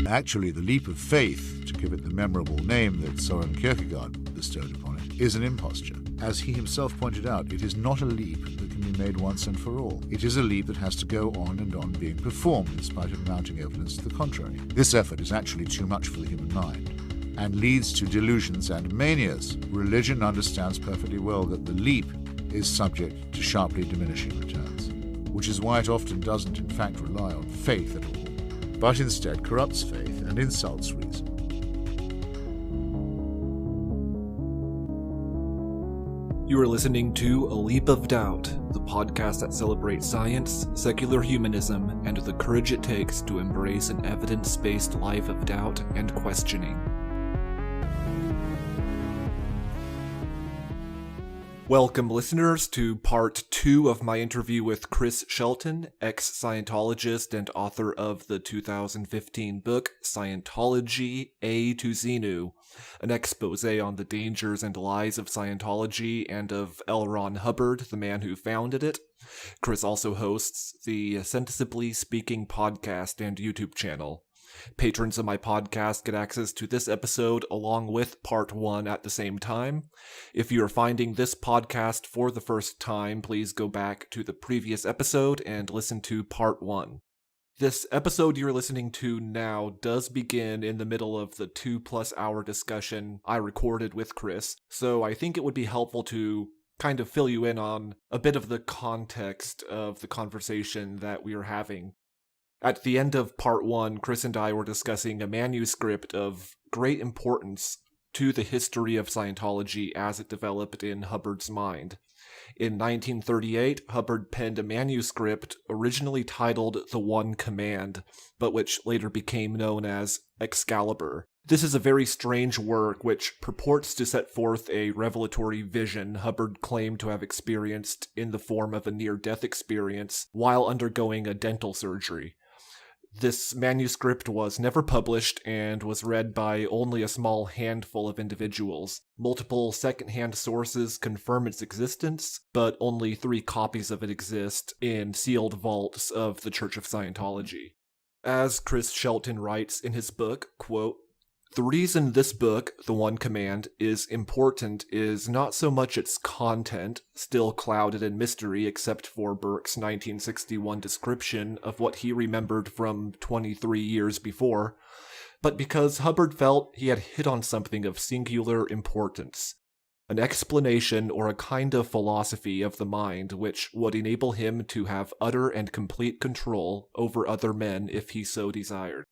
Actually, the leap of faith, to give it the memorable name that Soren Kierkegaard bestowed upon it, is an imposture. As he himself pointed out, it is not a leap that can be made once and for all. It is a leap that has to go on and on being performed in spite of mounting evidence to the contrary. This effort is actually too much for the human mind and leads to delusions and manias. Religion understands perfectly well that the leap is subject to sharply diminishing returns, which is why it often doesn't in fact rely on faith at all, but instead corrupts faith and insults reason. You are listening to A Leap of Doubt, the podcast that celebrates science, secular humanism, and the courage it takes to embrace an evidence-based life of doubt and questioning. Welcome, listeners, to part 2 of my interview with Chris Shelton, ex-Scientologist and author of the 2015 book Scientology, A to Xenu, an expose on the dangers and lies of Scientology and of L. Ron Hubbard, the man who founded it. Chris also hosts the Sensibly Speaking podcast and YouTube channel. Patrons of my podcast get access to this episode along with part 1 at the same time. If you are finding this podcast for the first time, please go back to the previous episode and listen to part 1. This episode you're listening to now does begin in the middle of the 2+ hour discussion I recorded with Chris, so I think it would be helpful to kind of fill you in on a bit of the context of the conversation that we are having. At the end of part 1, Chris and I were discussing a manuscript of great importance to the history of Scientology as it developed in Hubbard's mind. In 1938, Hubbard penned a manuscript originally titled The One Command, but which later became known as Excalibur. This is a very strange work which purports to set forth a revelatory vision Hubbard claimed to have experienced in the form of a near-death experience while undergoing a dental surgery. This manuscript was never published and was read by only a small handful of individuals. Multiple second-hand sources confirm its existence, but only 3 copies of it exist in sealed vaults of the Church of Scientology. As Chris Shelton writes in his book, quote, "The reason this book, The One Command, is important is not so much its content, still clouded in mystery except for Burke's 1961 description of what he remembered from 23 years before, but because Hubbard felt he had hit on something of singular importance, an explanation or a kind of philosophy of the mind which would enable him to have utter and complete control over other men if he so desired.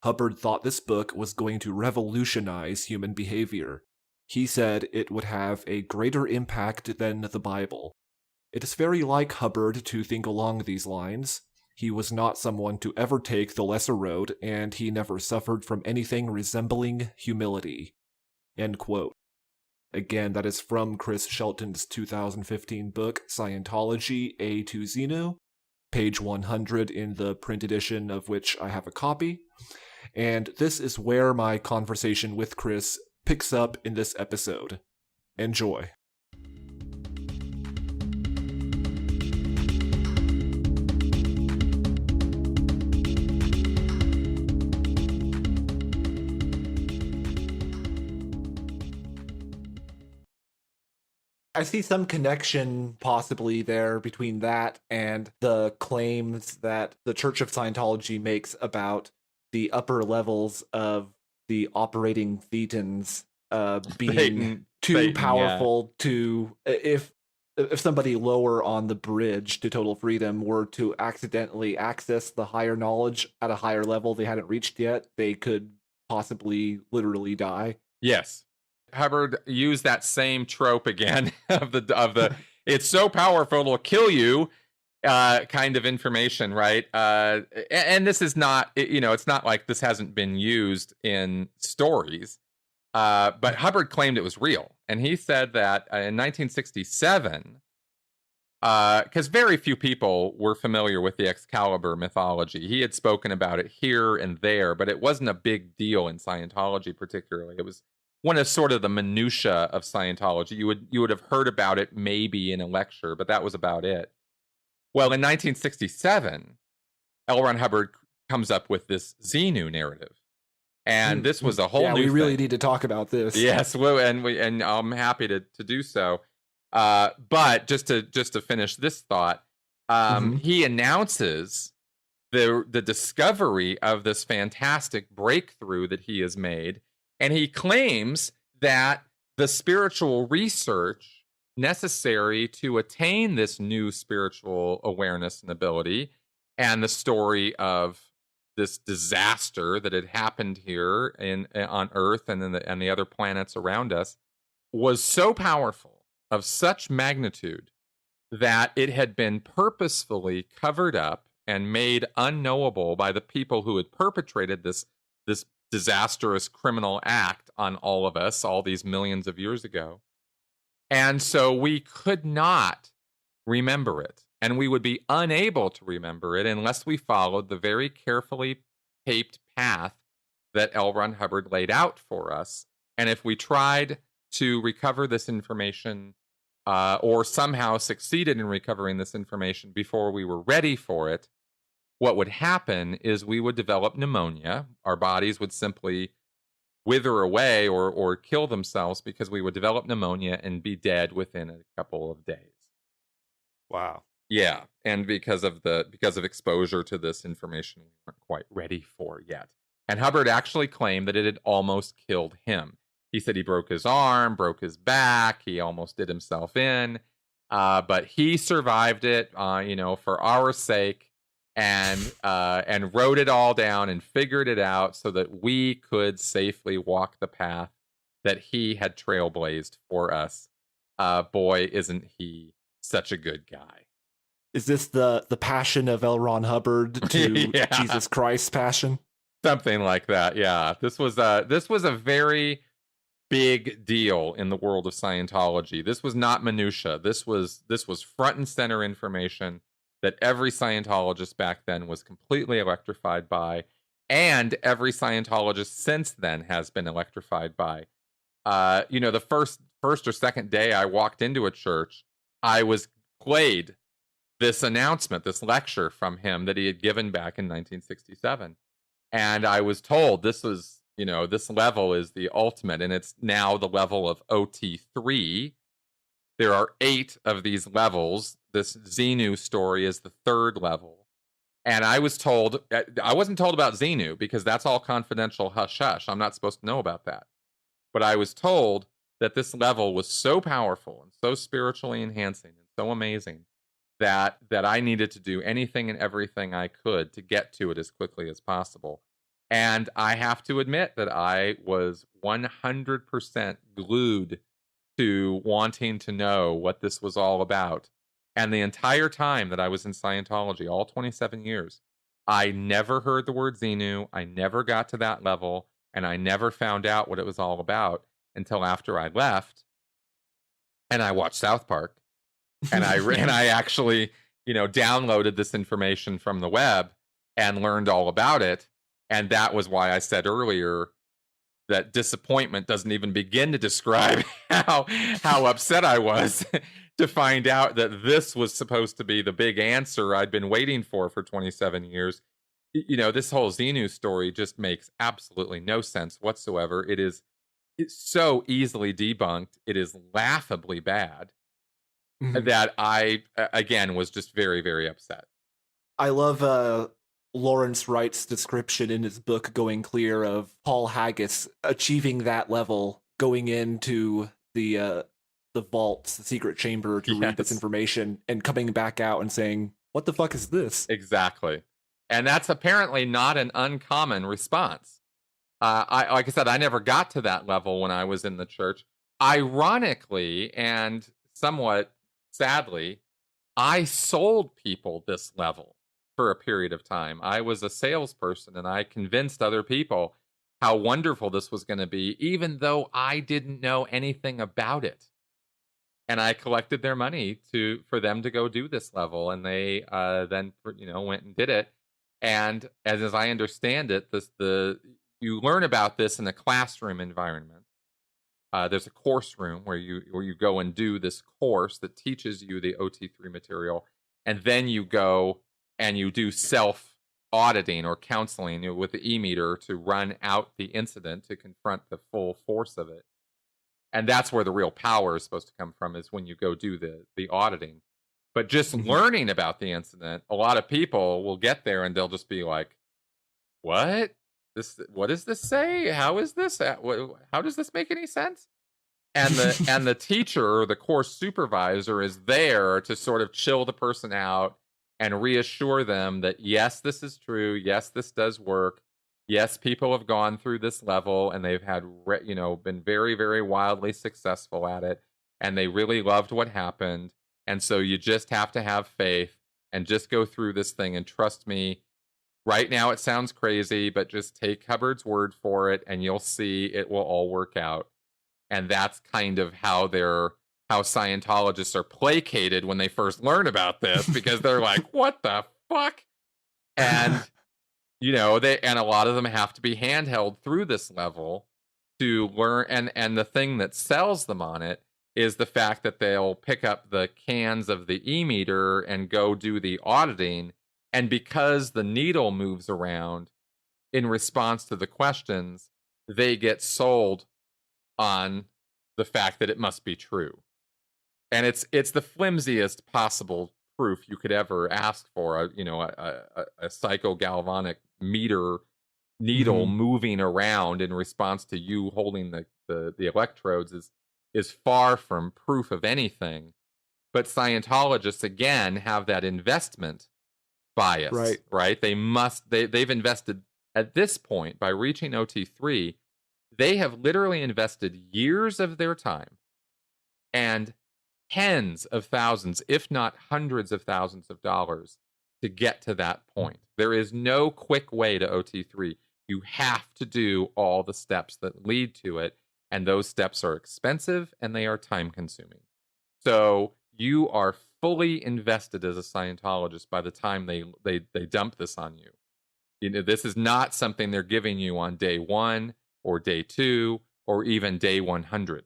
Hubbard thought this book was going to revolutionize human behavior. He said it would have a greater impact than the Bible. It is very like Hubbard to think along these lines. He was not someone to ever take the lesser road, and he never suffered from anything resembling humility." End quote. Again, that is from Chris Shelton's 2015 book, Scientology, A to Xenu, page 100 in the print edition of which I have a copy. And this is where my conversation with Chris picks up in this episode. Enjoy. I see some connection possibly there between that and the claims that the Church of Scientology makes about the upper levels of the operating thetans being too powerful to, if somebody lower on the bridge to total freedom were to accidentally access the higher knowledge at a higher level they hadn't reached yet, they could possibly literally die. Yes. Hubbard used that same trope again of the it's so powerful it'll kill you kind of information, right? And this is not, it's not like this hasn't been used in stories, but Hubbard claimed it was real. And he said that in 1967, because very few people were familiar with the Excalibur mythology. He had spoken about it here and there, but it wasn't a big deal in Scientology particularly. It was one of sort of the minutia of Scientology. You would have heard about it maybe in a lecture, but that was about it. Well, in 1967, L. Ron Hubbard comes up with this Xenu narrative. And this was a whole new we really thing. need to talk about this. Yes, well, and I'm happy to do so. But just to finish this thought, he announces the discovery of this fantastic breakthrough that he has made, and he claims that the spiritual research necessary to attain this new spiritual awareness and ability, and the story of this disaster that had happened here on Earth and in the other planets around us, was so powerful, of such magnitude, that it had been purposefully covered up and made unknowable by the people who had perpetrated this disastrous criminal act on all of us all these millions of years ago. And so we could not remember it. And we would be unable to remember it unless we followed the very carefully paved path that L. Ron Hubbard laid out for us. And if we tried to recover this information or somehow succeeded in recovering this information before we were ready for it, what would happen is we would develop pneumonia. Our bodies would simply wither away or kill themselves because we would develop pneumonia and be dead within a couple of days. Wow. Yeah, and because of exposure to this information we weren't quite ready for yet. And Hubbard actually claimed that it had almost killed him. He said he broke his arm, broke his back, he almost did himself in, but he survived it, for our sake, and wrote it all down and figured it out so that we could safely walk the path that he had trailblazed for us. Boy, isn't he such a good guy. Is this the passion of L. Ron Hubbard to Yeah. Jesus Christ's passion? Something like that, yeah. This was a very big deal in the world of Scientology. This was not minutia. This was front and center information that every Scientologist back then was completely electrified by, and every Scientologist since then has been electrified by. The first or second day I walked into a church, I was played this announcement, this lecture from him that he had given back in 1967. And I was told this level is the ultimate, and it's now the level of OT III. There are 8 of these levels. This Xenu story is the 3rd level. And I was told, I wasn't told about Xenu because that's all confidential hush hush. I'm not supposed to know about that. But I was told that this level was so powerful and so spiritually enhancing and so amazing that I needed to do anything and everything I could to get to it as quickly as possible. And I have to admit that I was 100% glued to wanting to know what this was all about. And the entire time that I was in Scientology, all 27 years, I never heard the word Xenu. I never got to that level, and I never found out what it was all about until after I left. And I watched South Park. And I actually, downloaded this information from the web and learned all about it. And that was why I said earlier that disappointment doesn't even begin to describe how upset I was to find out that this was supposed to be the big answer I'd been waiting for 27 years. This whole Xenu story just makes absolutely no sense whatsoever. It's so easily debunked. It is laughably bad. That I, again, was just very, very upset. I love Lawrence Wright's description in his book Going Clear of Paul Haggis achieving that level, going into the vaults, the secret chamber to read this information, and coming back out and saying, "What the fuck is this?" Exactly. And that's apparently not an uncommon response. Like I said, I never got to that level when I was in the church. Ironically, and somewhat sadly, I sold people this level for a period of time. I was a salesperson, and I convinced other people how wonderful this was going to be, even though I didn't know anything about it. And I collected their money for them to go do this level, and they then went and did it. And as I understand it, you learn about this in a classroom environment. There's a course room where you go and do this course that teaches you the OT3 material, and then you go and you do self auditing or counseling with the e-meter to run out the incident to confront the full force of it. And that's where the real power is supposed to come from, is when you go do the auditing. But just learning about the incident, a lot of people will get there and they'll just be like, what does this say? How is this? How does this make any sense? And the teacher or the course supervisor is there to sort of chill the person out and reassure them that, yes, this is true. Yes, this does work. Yes, people have gone through this level and they've had, been very, very wildly successful at it. And they really loved what happened. And so you just have to have faith and just go through this thing. And trust me, right now it sounds crazy, but just take Hubbard's word for it and you'll see it will all work out. And that's kind of how Scientologists are placated when they first learn about this, because they're like, what the fuck? And, and a lot of them have to be handheld through this level to learn. And the thing that sells them on it is the fact that they'll pick up the cans of the e-meter and go do the auditing. And because the needle moves around in response to the questions, they get sold on the fact that it must be true. And it's the flimsiest possible proof you could ever ask for. A psychogalvanic meter needle moving around in response to you holding the electrodes is far from proof of anything. But Scientologists, again, have that investment bias, right? They've invested at this point, by reaching OT3, they have literally invested years of their time and tens of thousands, if not hundreds of thousands of dollars to get to that point. There is no quick way to OT3. You have to do all the steps that lead to it, and those steps are expensive and they are time consuming. So you are fully invested as a Scientologist by the time they dump this on you. This is not something they're giving you on day 1 or day 2 or even day 100.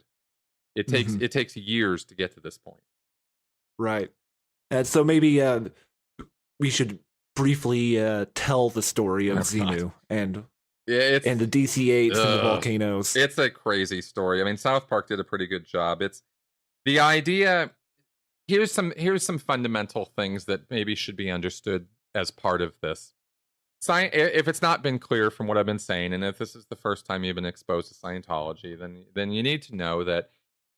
It takes years to get to this point. Right. And so maybe we should briefly tell the story of Xenu and the DC-8s and the volcanoes. It's a crazy story. I mean, South Park did a pretty good job. It's the idea. Here's some fundamental things that maybe should be understood as part of this. If it's not been clear from what I've been saying, and if this is the first time you've been exposed to Scientology, then you need to know that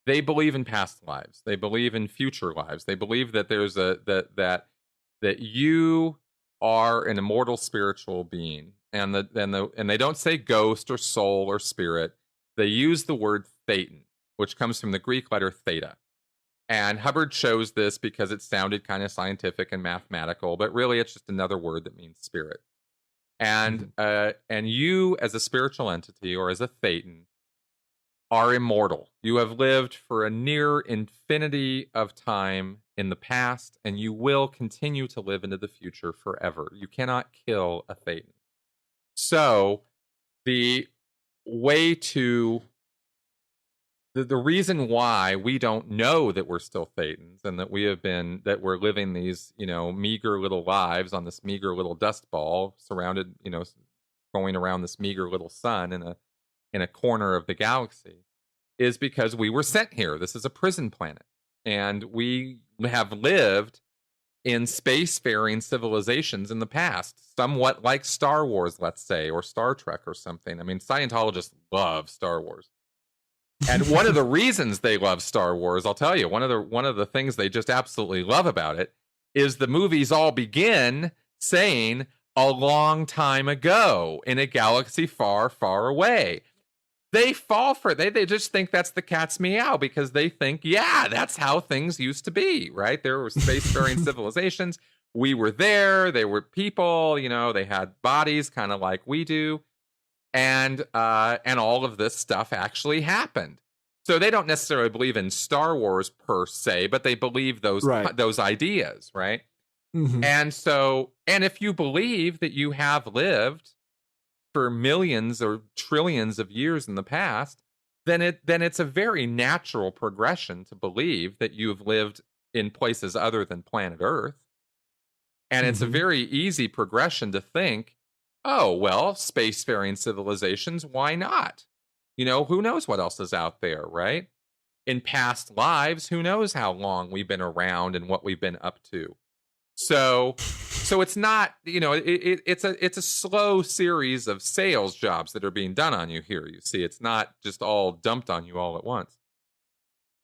they believe in past lives. They believe in future lives. They believe that there's that you are an immortal spiritual being, and they don't say ghost or soul or spirit. They use the word thetan, which comes from the Greek letter theta. And Hubbard chose this because it sounded kind of scientific and mathematical, but really it's just another word that means spirit. And you, as a spiritual entity or as a thetan, are immortal. You have lived for a near infinity of time in the past, and you will continue to live into the future forever. You cannot kill a thetan. So the reason why we don't know that we're still thetans and that we're living these, meager little lives on this meager little dust ball surrounded, going around this meager little sun in a corner of the galaxy, is because we were sent here. This is a prison planet, and we have lived in spacefaring civilizations in the past, somewhat like Star Wars, let's say, or Star Trek or something. I mean, Scientologists love Star Wars. And one of the reasons they love Star Wars, I'll tell you, one of the things they just absolutely love about it is the movies all begin saying a long time ago in a galaxy far, far away. They fall for it. They just think that's the cat's meow, because they think, yeah, that's how things used to be, right? There were spacefaring civilizations. We were there. They were people, they had bodies kind of like we do. And all of this stuff actually happened. So they don't necessarily believe in Star Wars per se, but they believe those ideas, right? Mm-hmm. And if you believe that you have lived for millions or trillions of years in the past, then it's a very natural progression to believe that you've lived in places other than planet Earth. And it's a very easy progression to think, oh, well, spacefaring civilizations, why not? You know, who knows what else is out there, right? In past lives, who knows how long we've been around and what we've been up to. So it's not, you know, it's a slow series of sales jobs that are being done on you here. You see, it's not just all dumped on you all at once.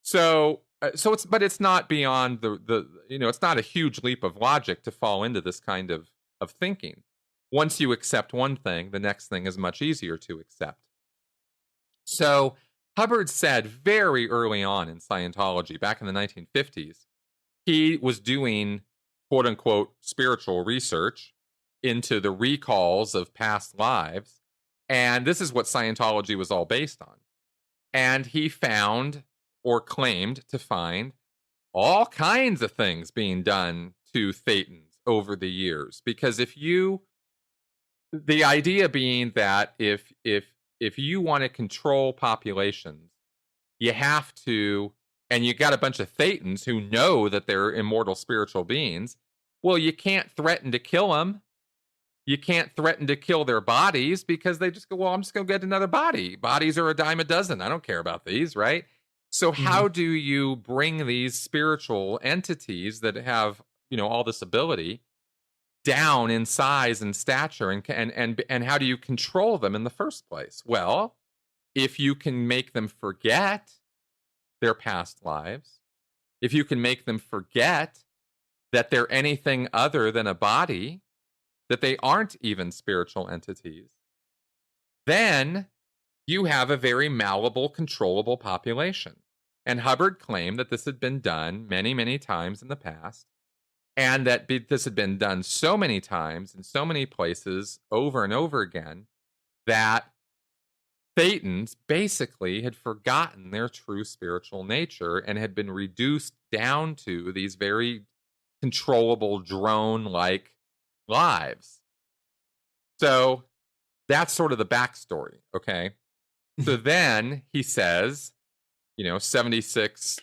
So it's not beyond the you know, it's not a huge leap of logic to fall into this kind of thinking. Once you accept one thing, the next thing is much easier to accept. So Hubbard said very early on in Scientology, back in the 1950s, he was doing quote unquote spiritual research into the recalls of past lives. And this is what Scientology was all based on. And he found, or claimed to find, all kinds of things being done to thetans over the years. Because the idea being that if you want to control populations, you have to, and you got a bunch of thetans who know that they're immortal spiritual beings, well, you can't threaten to kill them. You can't threaten to kill their bodies because they just go, well, I'm just going to get another body. Bodies are a dime a dozen. I don't care about these, right? So how do you bring these spiritual entities that have, you know, all this ability down in size and stature, and how do you control them in the first place? Well, if you can make them forget their past lives, if you can make them forget that they're anything other than a body, that they aren't even spiritual entities, then you have a very malleable, controllable population. And Hubbard claimed that this had been done many, many times in the past, and that this had been done so many times in so many places over and over again that thetans basically had forgotten their true spiritual nature and had been reduced down to these very controllable drone-like lives. So that's sort of the backstory, okay? So then he says, you know, 76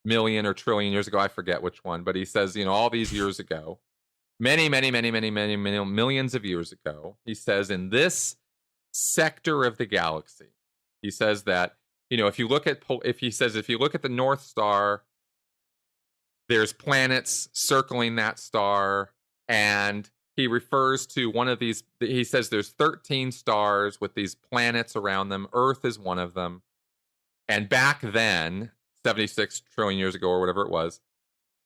million or trillion years ago, I forget which one, but he says, you know, all these years ago, many millions of years ago, he says in this sector of the galaxy, he says that, you know, if you look at the North Star, there's planets circling that star, and he refers to one of these, he says there's 13 stars with these planets around them. Earth is one of them. And back then, 76 trillion years ago or whatever it was,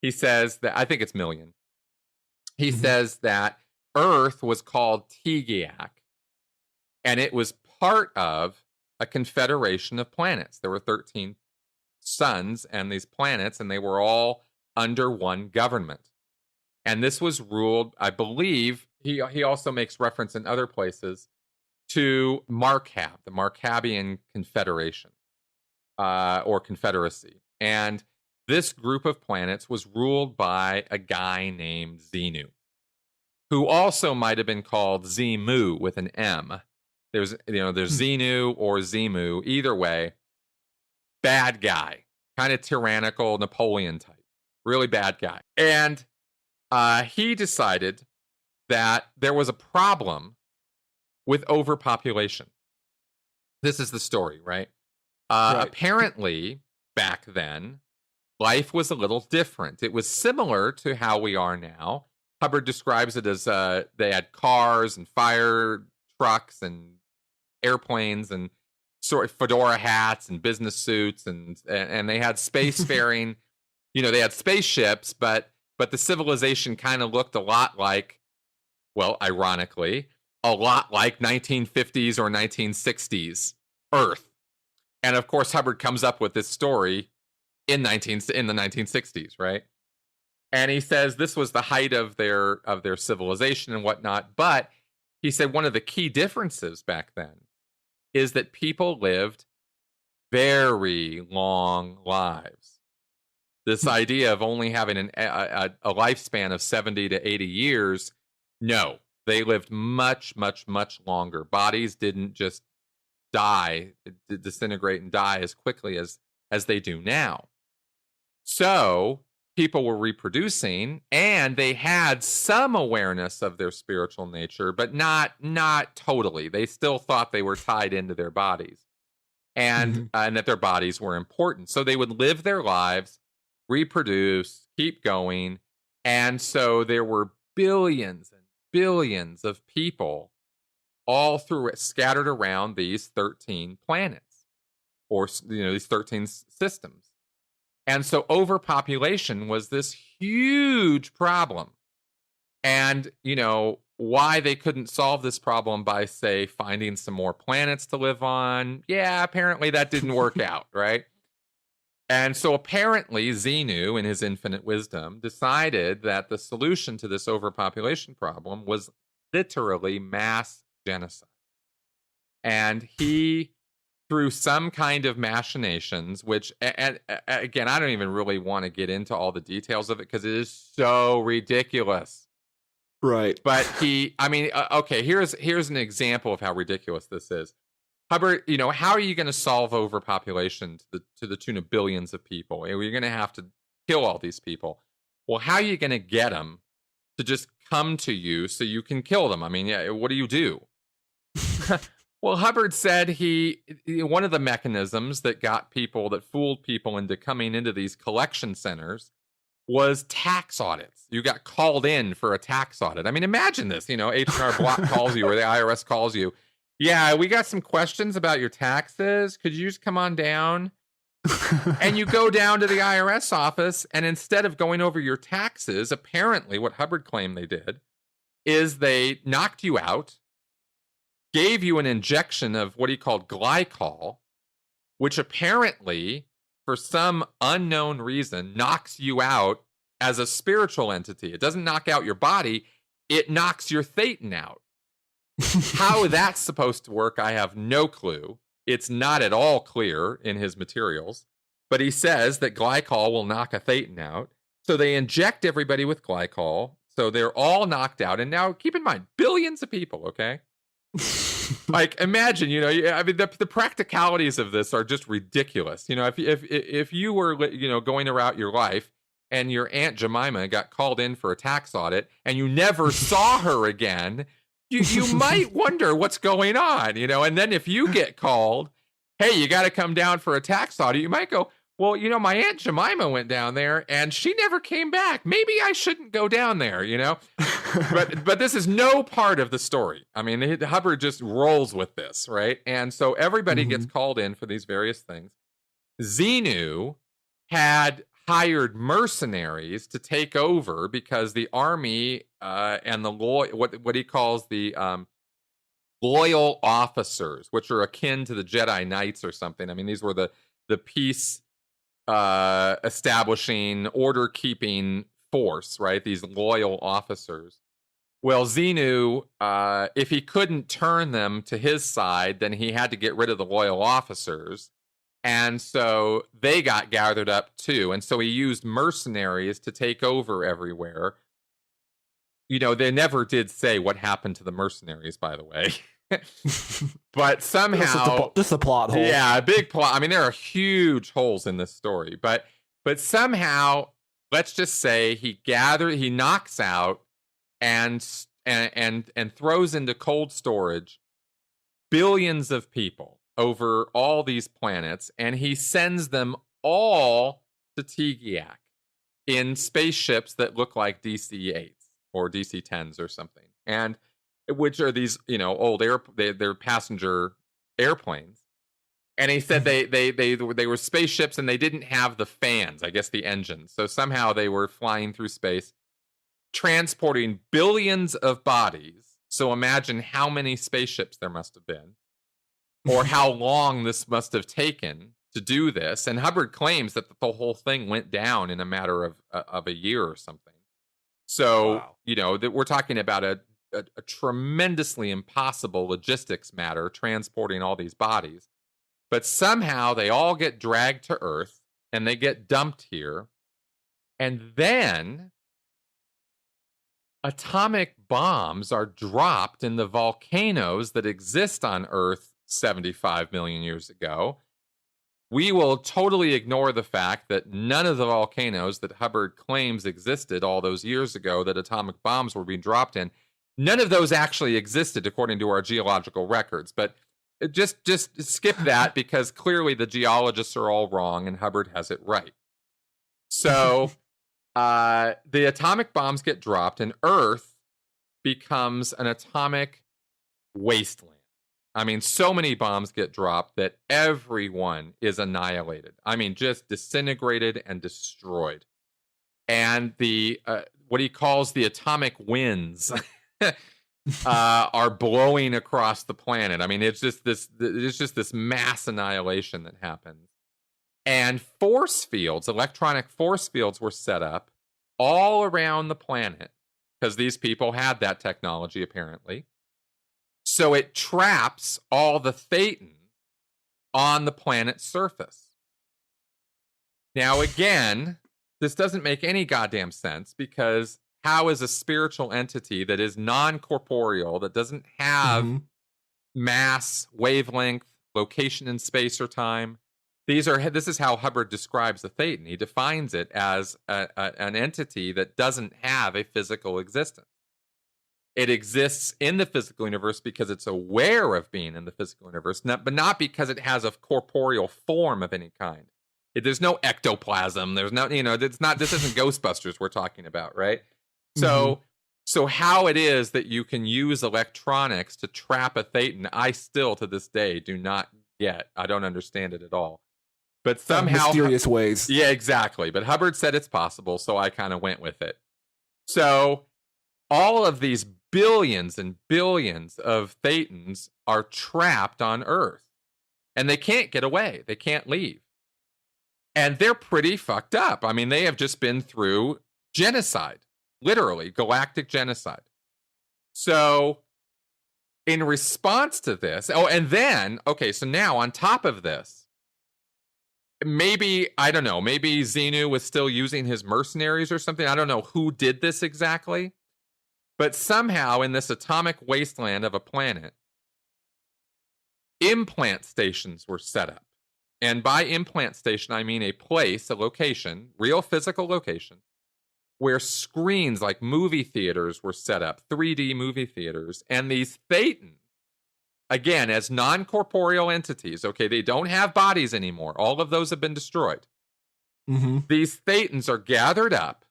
he says that, I think it's million. He says that Earth was called Tegiak, and it was part of a confederation of planets. There were 13 suns and these planets, and they were all under one government. And this was ruled, I believe, he also makes reference in other places to Markab, the Markabian Confederation. Or confederacy. And this group of planets was ruled by a guy named Xenu, who also might have been called Zemu with an M. There's Xenu or Zemu, either way. Bad guy, kind of tyrannical Napoleon type, really bad guy. And he decided that there was a problem with overpopulation. This is the story, right? Right. Apparently, back then, life was a little different. It was similar to how we are now. Hubbard describes it as they had cars and fire trucks and airplanes and sort of fedora hats and business suits, and they had spacefaring. You know, they had spaceships, but the civilization kind of looked a lot like, well, ironically, a lot like 1950s or 1960s Earth. And of course, Hubbard comes up with this story in the 1960s, right? And he says this was the height of their civilization and whatnot. But he said one of the key differences back then is that people lived very long lives. This idea of only having a lifespan of 70 to 80 years, no, they lived much, much, much longer. Bodies didn't just disintegrate and die as quickly as they do now. So people were reproducing, and they had some awareness of their spiritual nature, but not totally. They still thought they were tied into their bodies, and that their bodies were important. So they would live their lives, reproduce, keep going, and so there were billions and billions of people all through it, scattered around these 13 planets, or these 13 systems. And so overpopulation was this huge problem. And, why they couldn't solve this problem by, say, finding some more planets to live on. Yeah, apparently that didn't work out, right? And so apparently Xenu, in his infinite wisdom, decided that the solution to this overpopulation problem was literally mass genocide. And he, through some kind of machinations, which, and again, I don't even really want to get into all the details of it because it is so ridiculous. Right. But okay, here's an example of how ridiculous this is. Hubbard, how are you going to solve overpopulation to the tune of billions of people? You're going to have to kill all these people. Well, how are you going to get them to just come to you so you can kill them? What do you do? Well, Hubbard said one of the mechanisms that fooled people into coming into these collection centers was tax audits. You got called in for a tax audit. Imagine this, H&R Block calls you or the IRS calls you. Yeah, we got some questions about your taxes. Could you just come on down? And you go down to the IRS office, and instead of going over your taxes, apparently what Hubbard claimed they did is they knocked you out, gave you an injection of what he called glycol, which apparently, for some unknown reason, knocks you out as a spiritual entity. It doesn't knock out your body, it knocks your thetan out. How that's supposed to work, I have no clue. It's not at all clear in his materials, but he says that glycol will knock a thetan out. So they inject everybody with glycol, so they're all knocked out. And now, keep in mind, billions of people, okay? Like, imagine, the practicalities of this are just ridiculous. If you were, going around your life and your Aunt Jemima got called in for a tax audit and you never saw her again, you might wonder what's going on, and then if you get called, hey, you got to come down for a tax audit, you might go, well, my Aunt Jemima went down there and she never came back. Maybe I shouldn't go down there, but this is no part of the story. Hubbard just rolls with this, right? And so everybody gets called in for these various things. Xenu had hired mercenaries to take over because the army and the what he calls the loyal officers, which are akin to the Jedi Knights or something. These were the peace establishing, order keeping force, right? These loyal officers. Well, Xenu, if he couldn't turn them to his side, then he had to get rid of the loyal officers. And so they got gathered up too. And so he used mercenaries to take over everywhere. They never did say what happened to the mercenaries, by the way. But somehow... Just a plot hole. Yeah, a big plot. There are huge holes in this story. But somehow, let's just say he knocks out and throws into cold storage billions of people over all these planets, and he sends them all to Tegiak in spaceships that look like DC-8s or DC-10s or something, and which are these old they're passenger airplanes. And he said they were spaceships and they didn't have the fans, I guess the engines, so somehow they were flying through space transporting billions of bodies. So imagine how many spaceships there must have been, or how long this must have taken to do this. And Hubbard claims that the whole thing went down in a matter of a year or something. So, wow. That we're talking about a tremendously impossible logistics matter, transporting all these bodies. But somehow they all get dragged to Earth and they get dumped here. And then atomic bombs are dropped in the volcanoes that exist on Earth 75 million years ago, we will totally ignore the fact that none of the volcanoes that Hubbard claims existed all those years ago that atomic bombs were being dropped in, none of those actually existed according to our geological records. But just skip that because clearly the geologists are all wrong and Hubbard has it right. So the atomic bombs get dropped and Earth becomes an atomic wasteland. I mean, so many bombs get dropped that everyone is annihilated. I mean, just disintegrated and destroyed. And the what he calls the atomic winds are blowing across the planet. I mean, it's just this mass annihilation that happens. And force fields, electronic force fields, were set up all around the planet because these people had that technology apparently. So it traps all the thetan on the planet's surface. Now, again, this doesn't make any goddamn sense because how is a spiritual entity that is non-corporeal, that doesn't have mass, wavelength, location in space or time? This is how Hubbard describes the thetan. He defines it as an entity that doesn't have a physical existence. It exists in the physical universe because it's aware of being in the physical universe, but not because it has a corporeal form of any kind. There's no ectoplasm. There's no, it's not. This isn't Ghostbusters we're talking about, right? So how it is that you can use electronics to trap a thetan, I still to this day do not get. I don't understand it at all. But somehow mysterious ways. Yeah, exactly. But Hubbard said it's possible, so I kind of went with it. So all of these billions and billions of thetans are trapped on Earth. And they can't get away. They can't leave. And they're pretty fucked up. I mean, they have just been through genocide. Literally, galactic genocide. So, in response to this... Oh, and then... Okay, so now, on top of this, maybe, I don't know, maybe Xenu was still using his mercenaries or something. I don't know who did this exactly. But somehow in this atomic wasteland of a planet, implant stations were set up. And by implant station, I mean a place, a location, real physical location, where screens like movie theaters were set up, 3D movie theaters. And these thetans, again, as non-corporeal entities, okay, they don't have bodies anymore. All of those have been destroyed. These thetans are gathered up,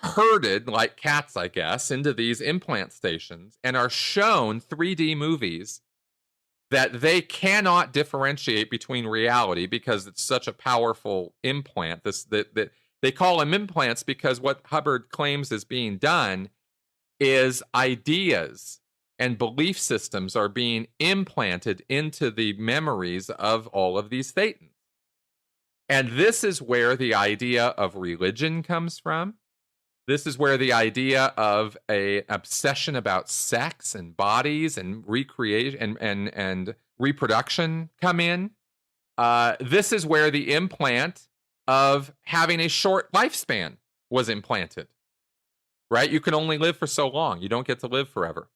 herded like cats, I guess, into these implant stations and are shown 3D movies that they cannot differentiate between reality because it's such a powerful implant. That they call them implants because what Hubbard claims is being done is ideas and belief systems are being implanted into the memories of all of these thetans. And this is where the idea of religion comes from. This is where the idea of an obsession about sex and bodies and recreation and reproduction come in. This is where the implant of having a short lifespan was implanted, right? You can only live for so long. You don't get to live forever.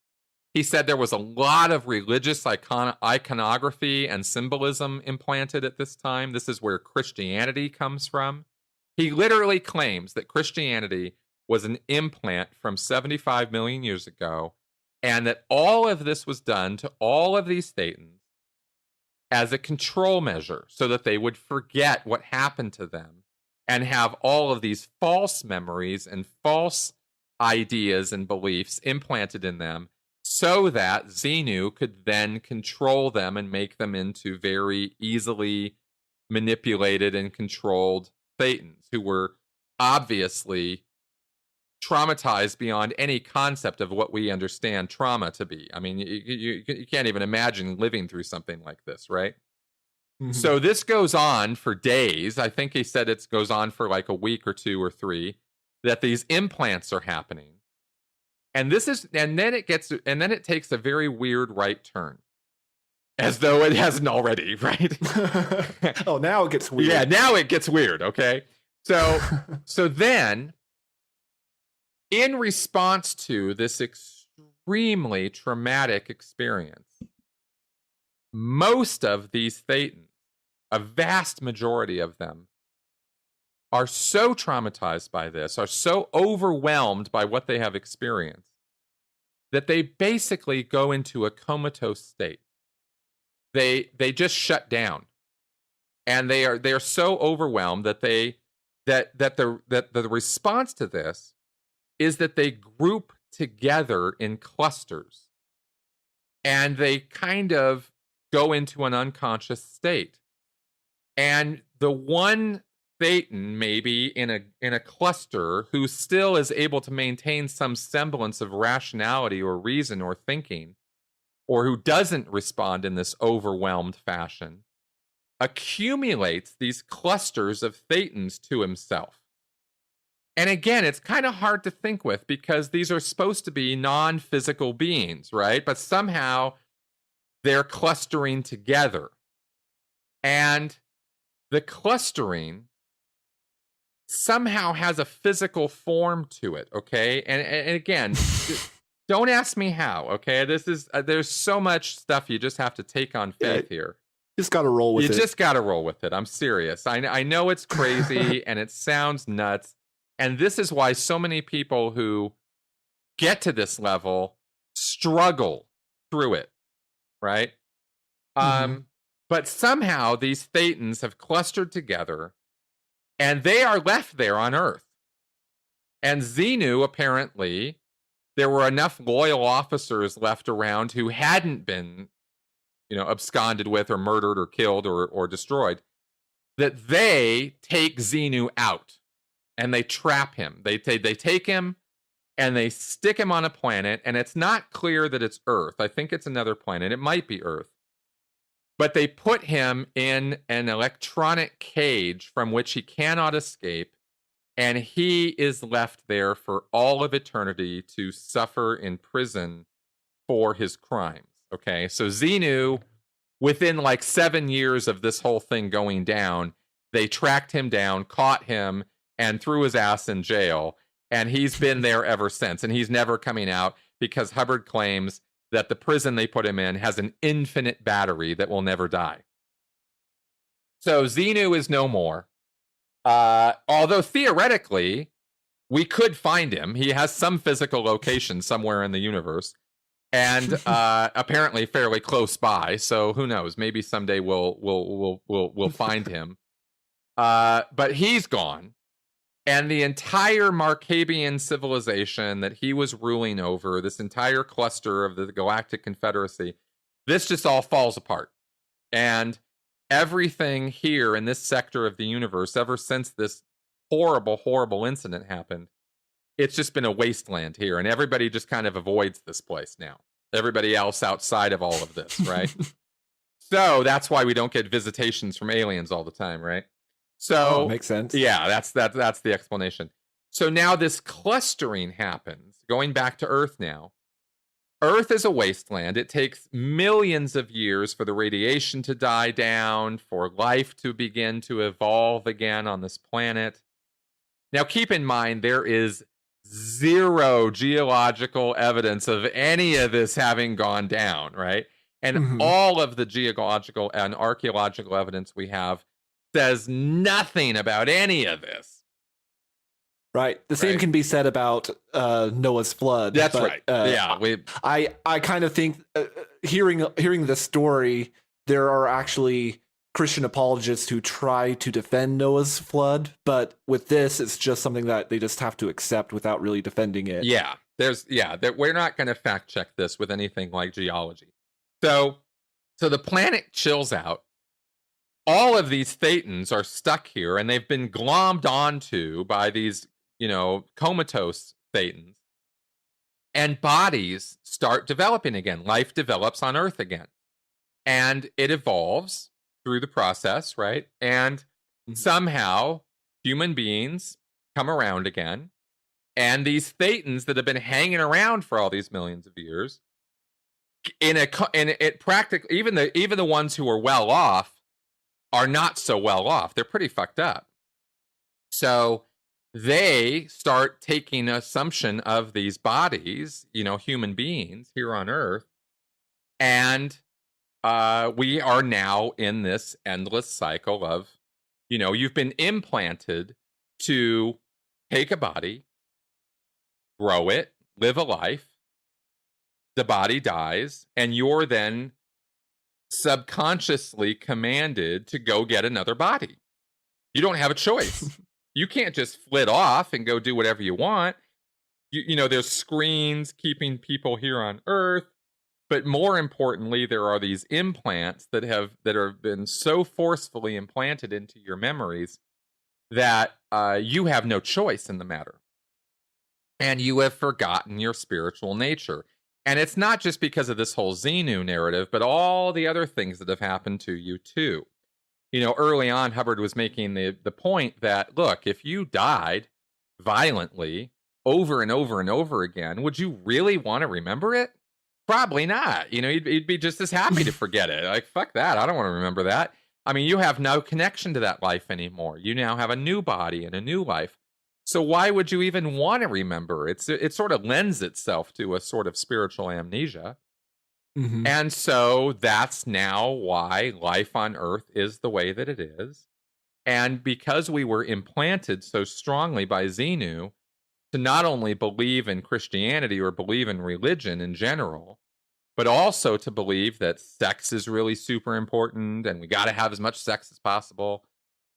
He said there was a lot of religious iconography and symbolism implanted at this time. This is where Christianity comes from. He literally claims that Christianity was an implant from 75 million years ago, and that all of this was done to all of these thetans as a control measure so that they would forget what happened to them and have all of these false memories and false ideas and beliefs implanted in them so that Xenu could then control them and make them into very easily manipulated and controlled thetans who were obviously traumatized beyond any concept of what we understand trauma to be. I mean, you can't even imagine living through something like this, right? So this goes on for days. I think he said it goes on for like a week or 2 or 3, that these implants are happening. And then it takes a very weird right turn. As though it hasn't already, right? Oh, now it gets weird. Yeah, now it gets weird, okay? So then, in response to this extremely traumatic experience, most of these thetans a vast majority of them, are so traumatized by this, are so overwhelmed by what they have experienced, that they basically go into a comatose state. They just shut down, and they are so overwhelmed that the response to this is that they group together in clusters, and they kind of go into an unconscious state. And the one thetan, maybe in a cluster, who still is able to maintain some semblance of rationality or reason or thinking, or who doesn't respond in this overwhelmed fashion, accumulates these clusters of thetans to himself. And again, it's kind of hard to think with, because these are supposed to be non-physical beings, right? But somehow they're clustering together. And the clustering somehow has a physical form to it, okay? And again, don't ask me how, okay? This is there's so much stuff you just have to take on faith here. Just got to roll with it. You just got to roll with it. I'm serious. I know it's crazy and it sounds nuts. And this is why so many people who get to this level struggle through it, right? But somehow these thetans have clustered together, and they are left there on Earth. And Xenu, apparently, there were enough loyal officers left around who hadn't been, absconded with or murdered or killed or destroyed, that they take Xenu out and they trap him. They take him and they stick him on a planet, and it's not clear that it's Earth. I think it's another planet. It might be Earth. But they put him in an electronic cage from which he cannot escape, and he is left there for all of eternity to suffer in prison for his crimes. Okay, so Xenu, within like 7 years of this whole thing going down, they tracked him down, caught him, and threw his ass in jail, and he's been there ever since, and he's never coming out, because Hubbard claims that the prison they put him in has an infinite battery that will never die. So Xenu is no more. Although theoretically, we could find him. He has some physical location somewhere in the universe, and apparently fairly close by. So who knows? Maybe someday we'll find him. But he's gone. And the entire Markabian civilization that he was ruling over, this entire cluster of the Galactic Confederacy, this just all falls apart. And everything here in this sector of the universe, ever since this horrible, horrible incident happened, it's just been a wasteland here. And everybody just kind of avoids this place now. Everybody else outside of all of this, right? So that's why we don't get visitations from aliens all the time, right? So makes sense. Yeah, that's the explanation. So now this clustering happens, going back to Earth now. Earth is a wasteland. It takes millions of years for the radiation to die down, for life to begin to evolve again on this planet. Now, keep in mind, there is zero geological evidence of any of this having gone down, right? And all of the geological and archaeological evidence we have says nothing about any of this. Right. The same can be said about Noah's flood. That's right. Yeah. I kind of think hearing the story, there are actually Christian apologists who try to defend Noah's flood, but with this, it's just something that they just have to accept without really defending it. Yeah. We're not going to fact check this with anything like geology. So the planet chills out. All of these thetans are stuck here, and they've been glommed onto by these, comatose thetans. And bodies start developing again. Life develops on Earth again. And it evolves through the process, right? And somehow human beings come around again. And these thetans that have been hanging around for all these millions of years, practically, even the ones who are well off, are not so well off. They're pretty fucked up. So they start taking assumption of these bodies, human beings here on Earth, and we are now in this endless cycle of, you've been implanted to take a body, grow it, live a life. The body dies, and you're then subconsciously commanded to go get another body. You don't have a choice. You can't just flit off and go do whatever you want. There's screens keeping people here on Earth, but more importantly, there are these implants that have been so forcefully implanted into your memories that you have no choice in the matter, and you have forgotten your spiritual nature. And it's not just because of this whole Xenu narrative, but all the other things that have happened to you too. Early on, Hubbard was making the point that, look, if you died violently over and over and over again, would you really want to remember it? Probably not. You'd be just as happy to forget it. Like, fuck that. I don't want to remember that. I mean, you have no connection to that life anymore. You now have a new body and a new life. So why would you even want to remember? It sort of lends itself to a sort of spiritual amnesia. Mm-hmm. And so that's now why life on Earth is the way that it is. And because we were implanted so strongly by Xenu to not only believe in Christianity or believe in religion in general, but also to believe that sex is really super important and we got to have as much sex as possible,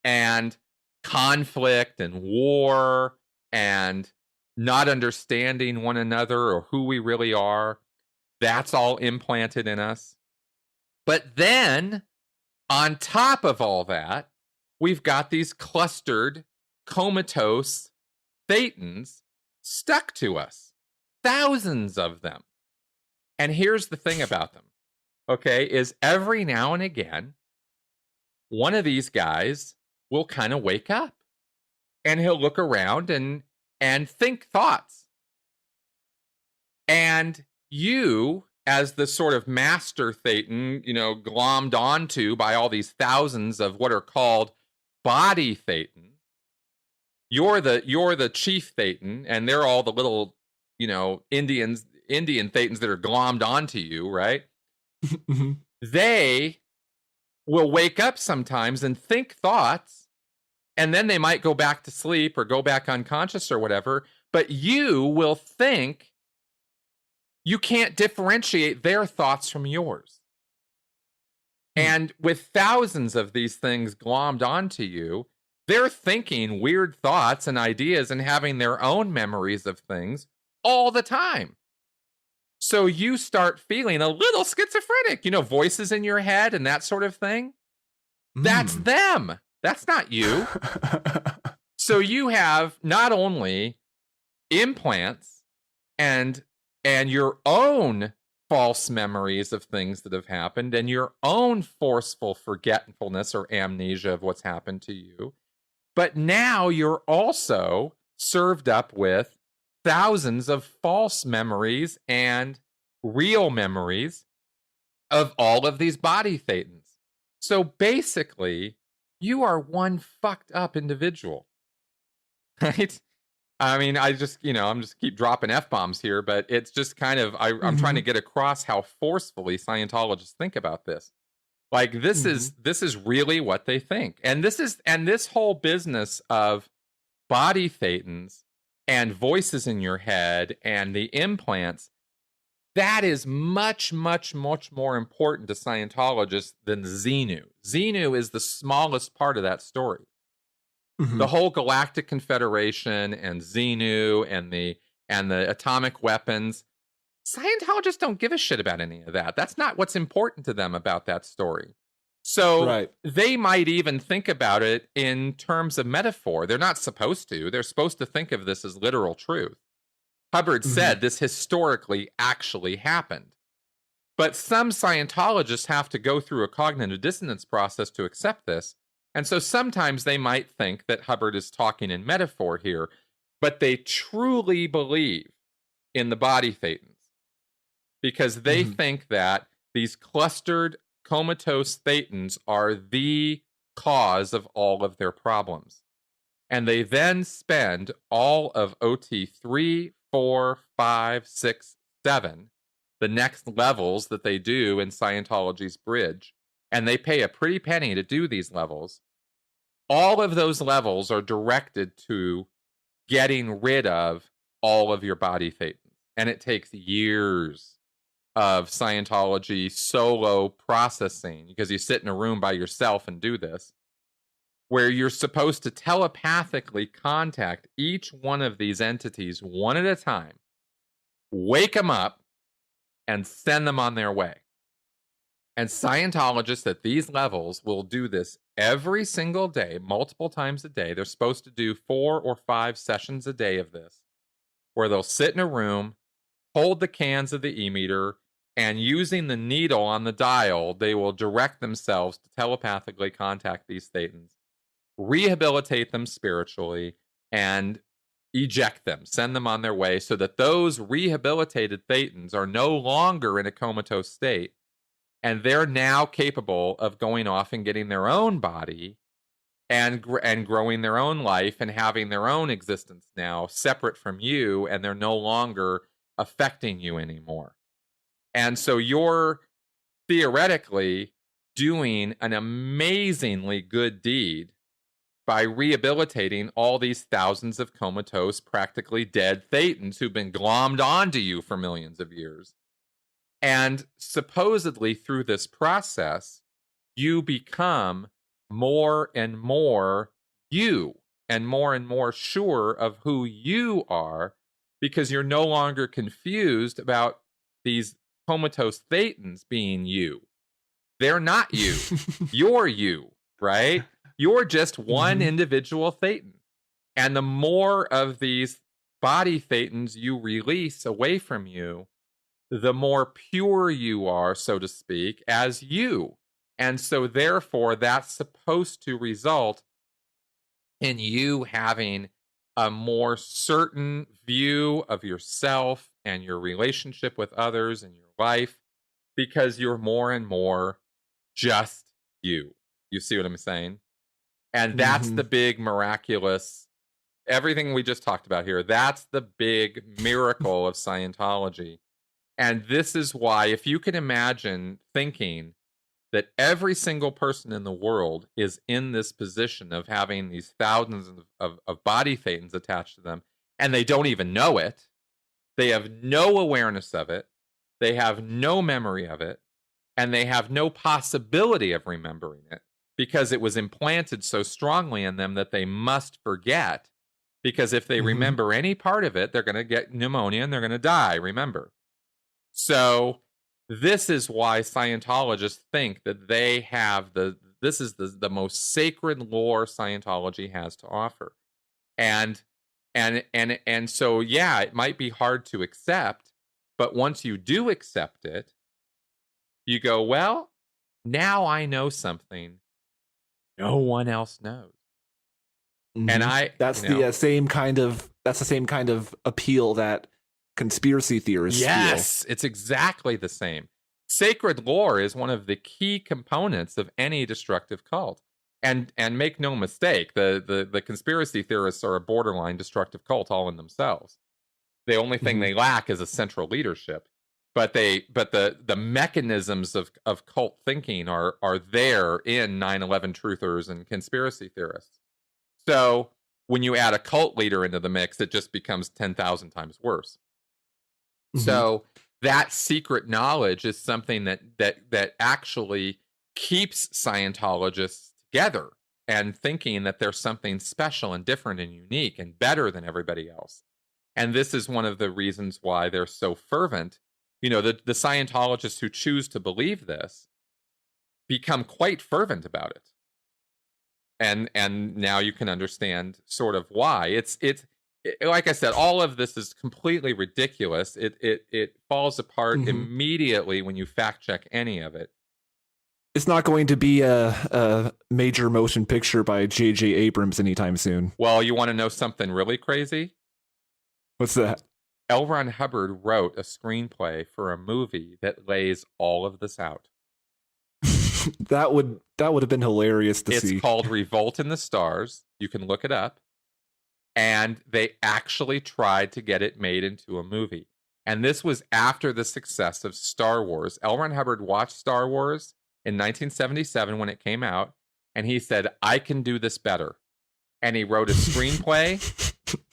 and conflict and war and not understanding one another or who we really are, that's all implanted in us. But then, on top of all that, we've got these clustered, comatose thetans stuck to us. Thousands of them. And here's the thing about them, okay, is every now and again, one of these guys will kind of wake up and he'll look around and think thoughts. And you, as the sort of master thetan, glommed onto by all these thousands of what are called body thetans, you're the chief thetan, and they're all the little, Indian thetans that are glommed onto you, right? They will wake up sometimes and think thoughts, and then they might go back to sleep or go back unconscious or whatever, but you will think you can't differentiate their thoughts from yours. And with thousands of these things glommed onto you, they're thinking weird thoughts and ideas and having their own memories of things all the time. So you start feeling a little schizophrenic, voices in your head and that sort of thing. That's them. That's not you. So you have not only implants and your own false memories of things that have happened and your own forceful forgetfulness or amnesia of what's happened to you, but now you're also served up with thousands of false memories and real memories of all of these body thetans. So basically, you are one fucked up individual, right? I mean, I'm just keep dropping F-bombs here, but it's just kind of, I'm trying to get across how forcefully Scientologists think about this. Like, this is really what they think. And this whole business of body thetans and voices in your head and the implants, that is much, much, much more important to Scientologists than Xenu. Xenu is the smallest part of that story. The whole Galactic Confederation and Xenu and the atomic weapons, Scientologists don't give a shit about any of that. That's not what's important to them about that story. So they might even think about it in terms of metaphor. They're not supposed to. They're supposed to think of this as literal truth. Hubbard said this historically actually happened. But some Scientologists have to go through a cognitive dissonance process to accept this. And so sometimes they might think that Hubbard is talking in metaphor here, but they truly believe in the body thetans because they think that these clustered comatose thetans are the cause of all of their problems. And they then spend all of OT 3, 4, 5, 6, 7, the next levels that they do in Scientology's bridge, and they pay a pretty penny to do these levels, all of those levels are directed to getting rid of all of your body thetans. And it takes years of Scientology solo processing, because you sit in a room by yourself and do this, where you're supposed to telepathically contact each one of these entities one at a time, wake them up, and send them on their way. And Scientologists at these levels will do this every single day, multiple times a day. They're supposed to do 4 or 5 sessions a day of this, where they'll sit in a room, hold the cans of the e-meter, and using the needle on the dial, they will direct themselves to telepathically contact these thetans, rehabilitate them spiritually, and eject them, send them on their way, so that those rehabilitated thetans are no longer in a comatose state, and they're now capable of going off and getting their own body and growing their own life and having their own existence now separate from you, and they're no longer affecting you anymore. And so you're theoretically doing an amazingly good deed by rehabilitating all these thousands of comatose, practically dead thetans who've been glommed onto you for millions of years. And supposedly through this process, you become more and more you, and more sure of who you are, because you're no longer confused about these comatose thetans being you. They're not you. You're you, right? You're just one individual thetan. And the more of these body thetans you release away from you, the more pure you are, so to speak, as you. And so therefore, that's supposed to result in you having a more certain view of yourself and your relationship with others and your life, because you're more and more just you. You see what I'm saying? And that's the big miraculous, everything we just talked about here, that's the big miracle of Scientology. And this is why, if you can imagine thinking that every single person in the world is in this position of having these thousands of body thetans attached to them, and they don't even know it, they have no awareness of it, they have no memory of it, and they have no possibility of remembering it, because it was implanted so strongly in them that they must forget, because if they remember any part of it, they're going to get pneumonia and they're going to die, remember. So this is why Scientologists think that they have this is the most sacred lore Scientology has to offer. And so, yeah, it might be hard to accept, but once you do accept it, you go, well, now I know something no one else knows. And that's the same kind of appeal that conspiracy theorists yes, feel. It's exactly the same. Sacred lore is one of the key components of any destructive cult. And make no mistake, the conspiracy theorists are a borderline destructive cult all in themselves. The only thing they lack is a central leadership. But the mechanisms of cult thinking are there in 9/11 truthers and conspiracy theorists. So when you add a cult leader into the mix, it just becomes 10,000 times worse. So that secret knowledge is something that actually keeps Scientologists together and thinking that there's something special and different and unique and better than everybody else. And this is one of the reasons why they're so fervent. You know, the Scientologists who choose to believe this become quite fervent about it. And now you can understand sort of why. It's like I said, all of this is completely ridiculous. It falls apart immediately when you fact check any of it. It's not going to be a major motion picture by J.J. Abrams anytime soon. Well, you want to know something really crazy? What's that? L. Ron Hubbard wrote a screenplay for a movie that lays all of this out. That would have been hilarious to see. It's called Revolt in the Stars. You can look it up. And they actually tried to get it made into a movie. And this was after the success of Star Wars. L. Ron Hubbard watched Star Wars in 1977 when it came out, and he said, I can do this better. And he wrote a screenplay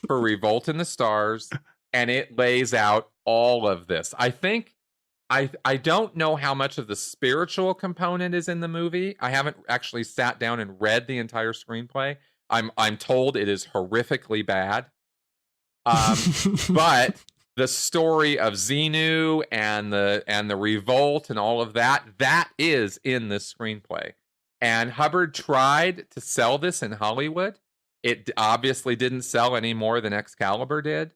for Revolt in the Stars, and it lays out all of this. I think, I don't know how much of the spiritual component is in the movie. I haven't actually sat down and read the entire screenplay. I'm told it is horrifically bad. But the story of Xenu and the revolt and all of that is in this screenplay. And Hubbard tried to sell this in Hollywood. It obviously didn't sell any more than Excalibur did.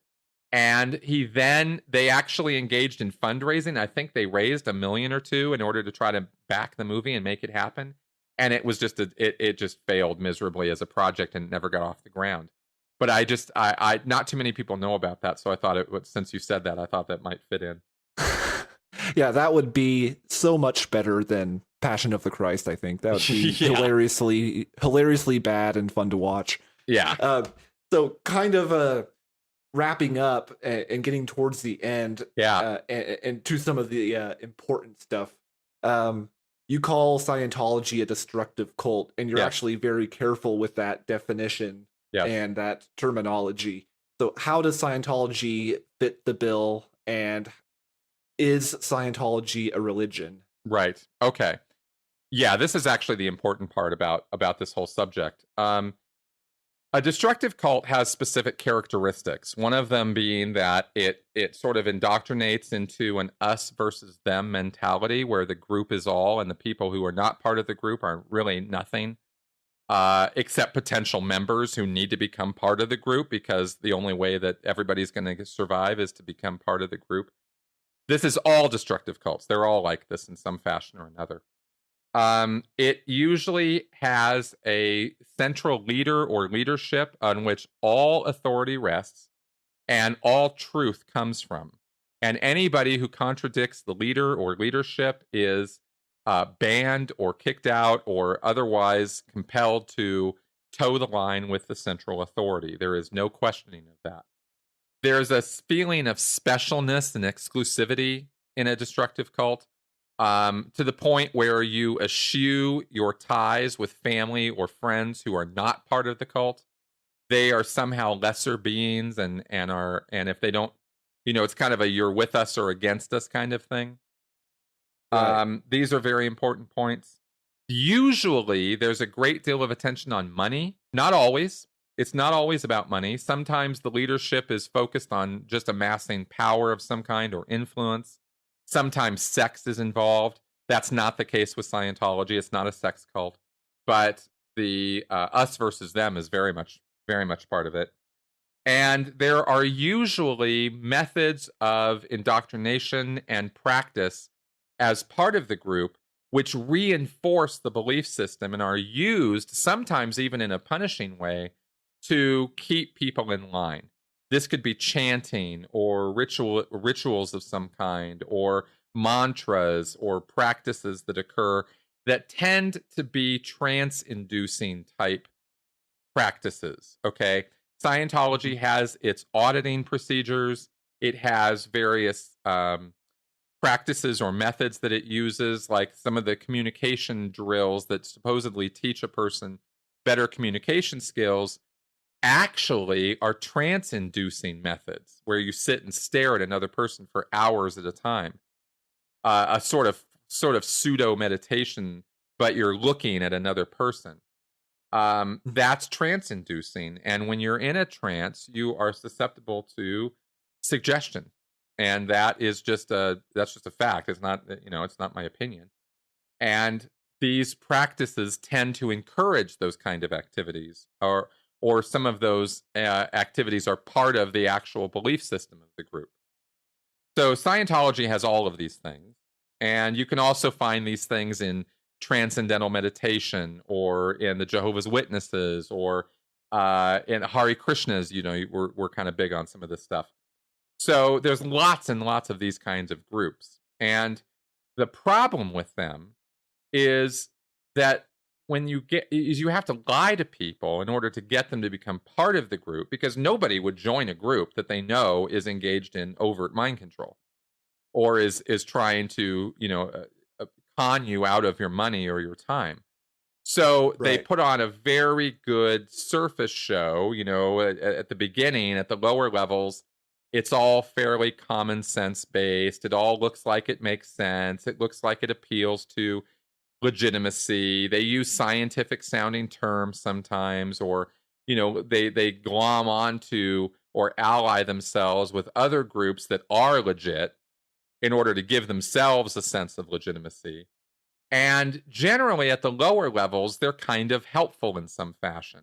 And they actually engaged in fundraising. I think they raised $1 million or $2 million in order to try to back the movie and make it happen. And it was just it just failed miserably as a project and never got off the ground. But I not too many people know about that, so I thought it would, since you said that, I thought that might fit in. Yeah, that would be so much better than Passion of the Christ, I think. That would be hilariously bad and fun to watch. Yeah. So kind of wrapping up and getting towards the end, and to some of the important stuff. You call Scientology a destructive cult, and you're actually very careful with that definition and that terminology. So how does Scientology fit the bill, and is Scientology a religion? Right. Okay. Yeah, this is actually the important part about this whole subject. A destructive cult has specific characteristics. One of them being that it sort of indoctrinates into an us versus them mentality, where the group is all and the people who are not part of the group are really nothing, except potential members who need to become part of the group, because the only way that everybody's going to survive is to become part of the group. This is all destructive cults. They're all like this in some fashion or another. It usually has a central leader or leadership on which all authority rests and all truth comes from. And anybody who contradicts the leader or leadership is banned or kicked out or otherwise compelled to toe the line with the central authority. There is no questioning of that. There's a feeling of specialness and exclusivity in a destructive cult. To the point where you eschew your ties with family or friends who are not part of the cult. They are somehow lesser beings and if they don't, it's kind of a you're with us or against us kind of thing. Right. These are very important points. Usually there's a great deal of attention on money. Not always. It's not always about money. Sometimes the leadership is focused on just amassing power of some kind or influence. Sometimes sex is involved. That's not the case with Scientology. It's not a sex cult, but the us versus them is very much part of it. And there are usually methods of indoctrination and practice as part of the group, which reinforce the belief system and are used sometimes even in a punishing way to keep people in line. This could be chanting or rituals of some kind, or mantras or practices that occur that tend to be trance-inducing type practices. Okay, Scientology has its auditing procedures. It has various practices or methods that it uses, like some of the communication drills that supposedly teach a person better communication skills. Actually are trance-inducing methods where you sit and stare at another person for hours at a time. A sort of pseudo meditation, but you're looking at another person. That's trance-inducing, and when you're in a trance, you are susceptible to suggestion, and that's just a fact. It's not it's not my opinion. And these practices tend to encourage those kind of activities, or some of those activities are part of the actual belief system of the group. So Scientology has all of these things. And you can also find these things in transcendental meditation, or in the Jehovah's Witnesses, or in Hare Krishnas. We're kind of big on some of this stuff. So there's lots and lots of these kinds of groups. And the problem with them is that when you get is you have to lie to people in order to get them to become part of the group, because nobody would join a group that they know is engaged in overt mind control or is trying to, con you out of your money or your time. So they put on a very good surface show, at the beginning, at the lower levels. It's all fairly common sense based. It all looks like it makes sense. It looks like it appeals to legitimacy. They use scientific sounding terms sometimes, or, they glom onto or ally themselves with other groups that are legit in order to give themselves a sense of legitimacy. And generally at the lower levels, they're kind of helpful in some fashion.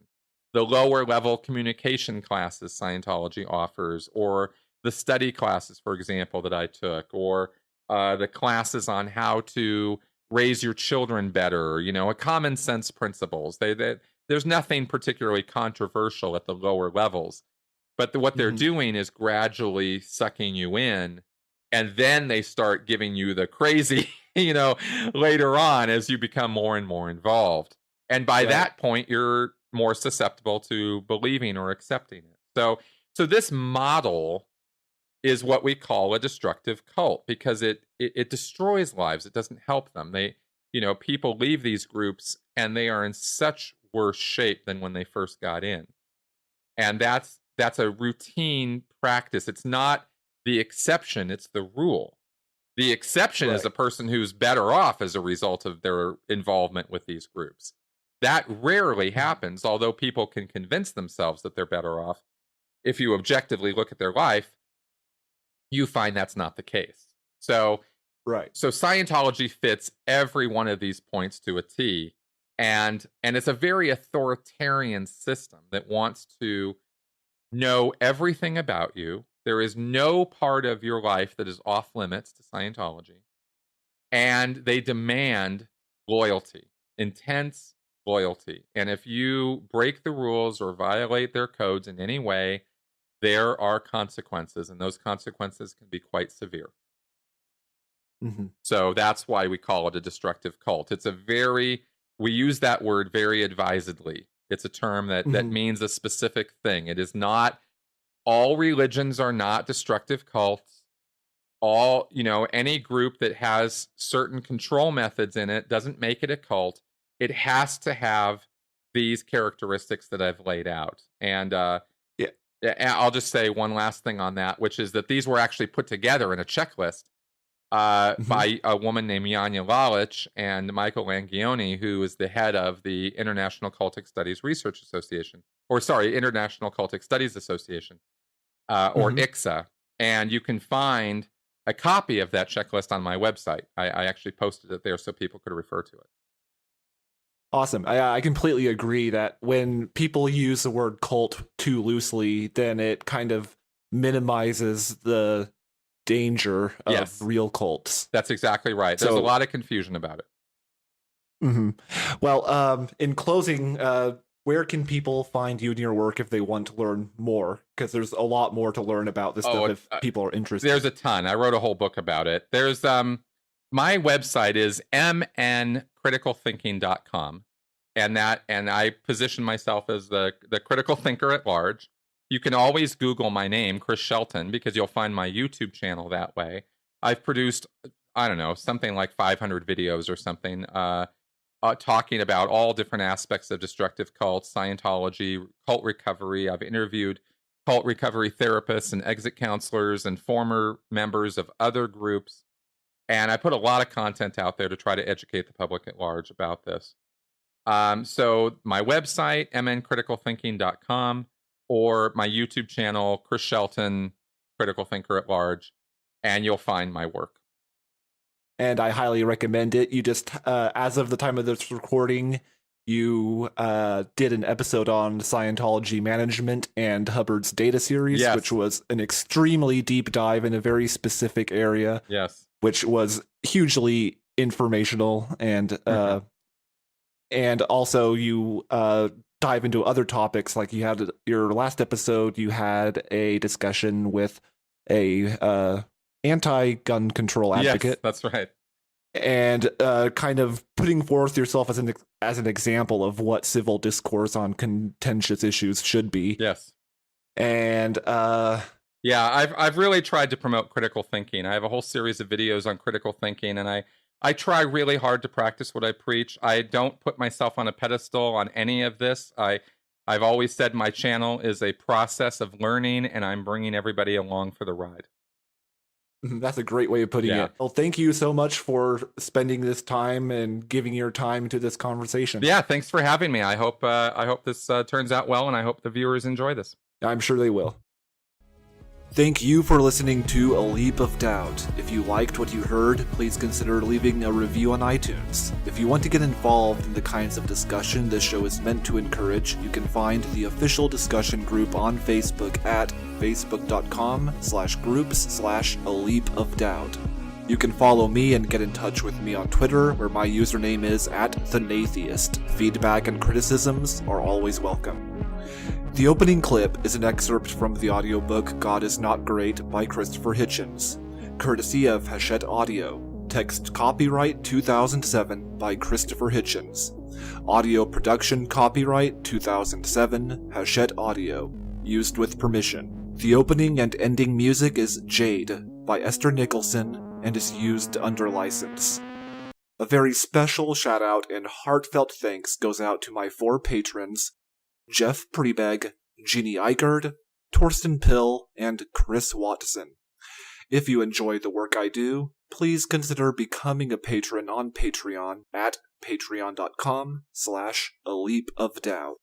The lower level communication classes Scientology offers, or the study classes, for example, that I took, or the classes on how to raise your children better, a common sense principles. There's nothing particularly controversial at the lower levels. But what they're doing is gradually sucking you in, and then they start giving you the crazy, later on as you become more and more involved. And by that point, you're more susceptible to believing or accepting it. So this model is what we call a destructive cult, because it destroys lives. It doesn't help them. People leave these groups and they are in such worse shape than when they first got in. And that's a routine practice. It's not the exception, it's the rule. The exception is a person who's better off as a result of their involvement with these groups. That rarely happens, although people can convince themselves that they're better off. If you objectively look at their life, you find that's not the case. So Scientology fits every one of these points to a T, and it's a very authoritarian system that wants to know everything about you. There is no part of your life that is off limits to Scientology. And they demand loyalty, intense loyalty. And if you break the rules or violate their codes in any way, there are consequences, and those consequences can be quite severe. So that's why we call it a destructive cult. We use that word very advisedly. It's a term that means a specific thing. It is not, all religions are not destructive cults. Any group that has certain control methods in it doesn't make it a cult. It has to have these characteristics that I've laid out. And I'll just say one last thing on that, which is that these were actually put together in a checklist by a woman named Janja Lalich and Michael Langione, who is the head of the International Cultic Studies Research Association, International Cultic Studies Association, or ICSA. And you can find a copy of that checklist on my website. I actually posted it there so people could refer to it. Awesome. I completely agree that when people use the word cult too loosely, then it kind of minimizes the danger of real cults. That's exactly right. There's a lot of confusion about it. Well, in closing, where can people find you and your work if they want to learn more? Because there's a lot more to learn about this stuff if people are interested. There's a ton. I wrote a whole book about it. There's my website is mncriticalthinking.com, and I position myself as the critical thinker at large. You can always Google my name, Chris Shelton, because you'll find my YouTube channel that way. I've produced, something like 500 videos or something, talking about all different aspects of destructive cults, Scientology, cult recovery. I've interviewed cult recovery therapists and exit counselors and former members of other groups. And I put a lot of content out there to try to educate the public at large about this. So my website, mncriticalthinking.com, or my YouTube channel, Chris Shelton, Critical Thinker at Large, and you'll find my work. And I highly recommend it. You just, as of the time of this recording, you did an episode on Scientology management and Hubbard's data series, which was an extremely deep dive in a very specific area. Yes. Which was hugely informational, and also you dive into other topics. Like you had your last episode, you had a discussion with a anti-gun control advocate. Yes, that's right. and kind of putting forth yourself as an example of what civil discourse on contentious issues should be. Yes. And yeah, I've really tried to promote critical thinking. I have a whole series of videos on critical thinking, and I try really hard to practice what I preach. I don't put myself on a pedestal on any of this. I've always said my channel is a process of learning, and I'm bringing everybody along for the ride. That's a great way of putting it. Well, thank you so much for spending this time and giving your time to this conversation. Yeah, thanks for having me. I hope this turns out well, and I hope the viewers enjoy this. I'm sure they will. Thank you for listening to A Leap of Doubt. If you liked what you heard, please consider leaving a review on iTunes. If you want to get involved in the kinds of discussion this show is meant to encourage, you can find the official discussion group on Facebook at facebook.com/groups/A Leap of Doubt. You can follow me and get in touch with me on Twitter, where my username is @thenatheist. Feedback and criticisms are always welcome. The opening clip is an excerpt from the audiobook God Is Not Great by Christopher Hitchens, courtesy of Hachette Audio. Text copyright 2007 by Christopher Hitchens. Audio production copyright 2007 Hachette Audio. Used with permission. The opening and ending music is Jade by Esther Nicholson and is used under license. A very special shout out and heartfelt thanks goes out to my 4 patrons, Jeff Prebeg, Jeannie Eichard, Torsten Pill, and Chris Watson. If you enjoy the work I do, please consider becoming a patron on Patreon at patreon.com/A Leap of Doubt.